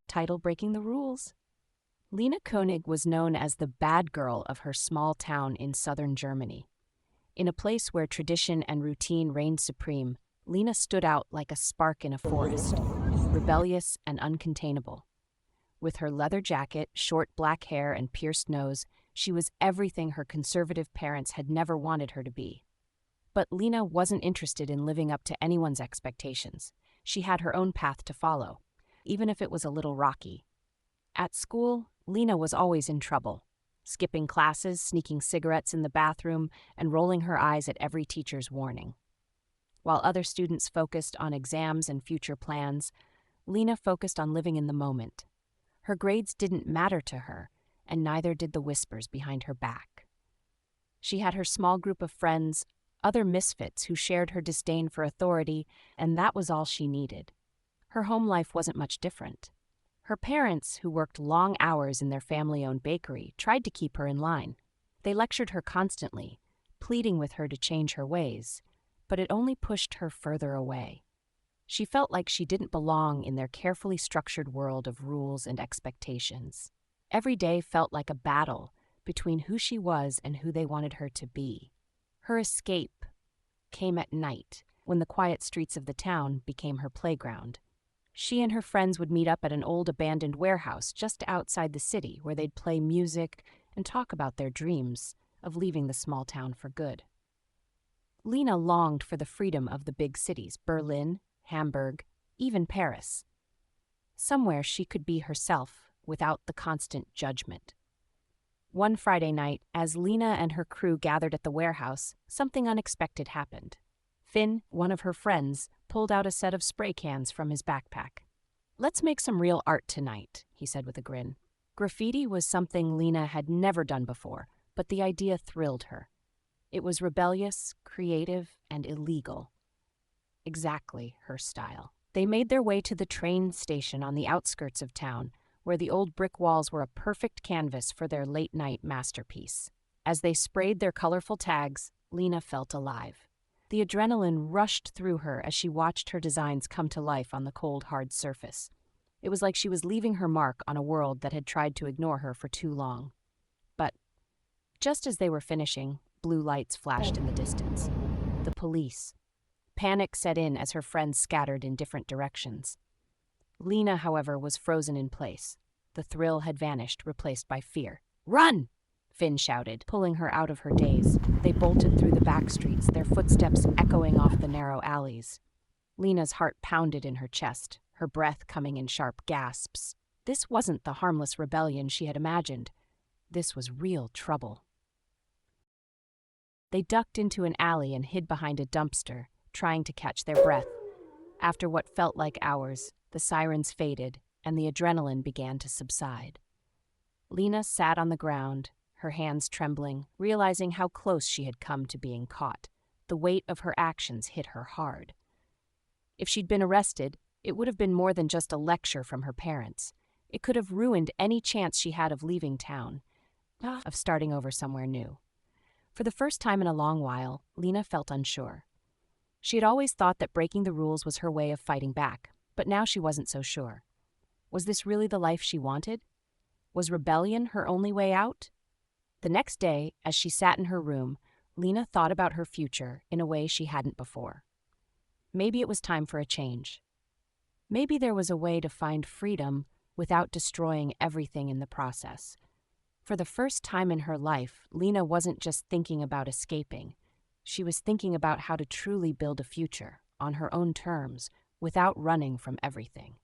Title Breaking the Rules. Lina König was known as the bad girl of her small town in southern Germany. In a place where tradition and routine reigned supreme, Lina stood out like a spark in a forest, rebellious and uncontainable. With her leather jacket, short black hair, and pierced nose, she was everything her conservative parents had never wanted her to be. But Lina wasn't interested in living up to anyone's expectations. She had her own path to follow, even if it was a little rocky. At school, Lina was always in trouble, skipping classes, sneaking cigarettes in the bathroom, and rolling her eyes at every teacher's warning. While other students focused on exams and future plans, Lina focused on living in the moment. Her grades didn't matter to her, and neither did the whispers behind her back. She had her small group of friends, other misfits who shared her disdain for authority, and that was all she needed. Her home life wasn't much different. Her parents, who worked long hours in their family-owned bakery, tried to keep her in line. They lectured her constantly, pleading with her to change her ways, but it only pushed her further away. She felt like she didn't belong in their carefully structured world of rules and expectations. Every day felt like a battle between who she was and who they wanted her to be. Her escape came at night, when the quiet streets of the town became her playground. She and her friends would meet up at an old abandoned warehouse just outside the city where they'd play music and talk about their dreams of leaving the small town for good. Lina longed for the freedom of the big cities, Berlin, Hamburg, even Paris. Somewhere she could be herself without the constant judgment. One Friday night, as Lina and her crew gathered at the warehouse, something unexpected happened. Finn, one of her friends, pulled out a set of spray cans from his backpack. "Let's make some real art tonight," he said with a grin. Graffiti was something Lina had never done before, but the idea thrilled her. It was rebellious, creative, and illegal. Exactly her style. They made their way to the train station on the outskirts of town, where the old brick walls were a perfect canvas for their late-night masterpiece. As they sprayed their colorful tags, Lina felt alive. The adrenaline rushed through her as she watched her designs come to life on the cold, hard surface. It was like she was leaving her mark on a world that had tried to ignore her for too long. But just as they were finishing, blue lights flashed in the distance. The police. Panic set in as her friends scattered in different directions. Lina, however, was frozen in place. The thrill had vanished, replaced by fear. "Run!" Finn shouted, pulling her out of her daze. They bolted through the back streets, their footsteps echoing off the narrow alleys. Lina's heart pounded in her chest, her breath coming in sharp gasps. This wasn't the harmless rebellion she had imagined. This was real trouble. They ducked into an alley and hid behind a dumpster, trying to catch their breath. After what felt like hours, the sirens faded, and the adrenaline began to subside. Lina sat on the ground, her hands trembling, realizing how close she had come to being caught. The weight of her actions hit her hard. If she'd been arrested, it would have been more than just a lecture from her parents. It could have ruined any chance she had of leaving town, of starting over somewhere new. For the first time in a long while, Lina felt unsure. She had always thought that breaking the rules was her way of fighting back, but now she wasn't so sure. Was this really the life she wanted? Was rebellion her only way out? The next day, as she sat in her room, Lina thought about her future in a way she hadn't before. Maybe it was time for a change. Maybe there was a way to find freedom without destroying everything in the process. For the first time in her life, Lina wasn't just thinking about escaping. She was thinking about how to truly build a future, on her own terms, without running from everything.